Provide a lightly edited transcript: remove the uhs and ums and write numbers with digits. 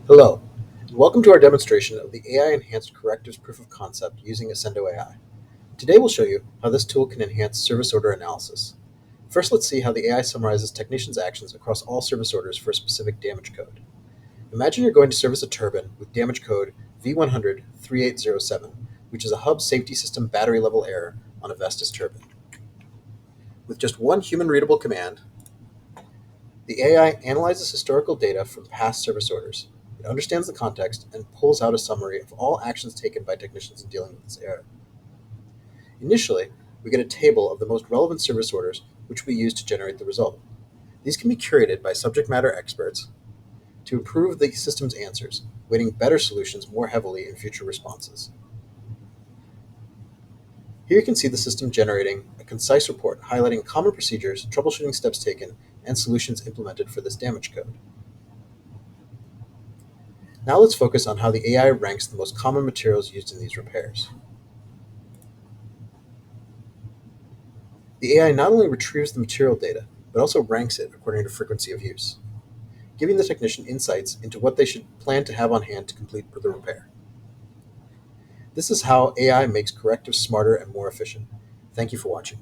Hello, and welcome to our demonstration of the AI Enhanced Correctives proof of concept using Ascendo AI. Today we'll show you how this tool can enhance service order analysis. First, let's see how the AI summarizes technicians' actions across all service orders for a specific damage code. Imagine you're going to service a turbine with damage code V100-3807, which is a hub safety system battery level error on a Vestas turbine. With just one human-readable command, the AI analyzes historical data from past service orders. It understands the context and pulls out a summary of all actions taken by technicians in dealing with this error. Initially, we get a table of the most relevant service orders, which we use to generate the result. These can be curated by subject matter experts to improve the system's answers, weighting better solutions more heavily in future responses. Here you can see the system generating a concise report highlighting common procedures, troubleshooting steps taken, and solutions implemented for this damage code. Now let's focus on how the AI ranks the most common materials used in these repairs. The AI not only retrieves the material data, but also ranks it according to frequency of use, giving the technician insights into what they should plan to have on hand to complete the repair. This is how AI makes correctives smarter and more efficient. Thank you for watching.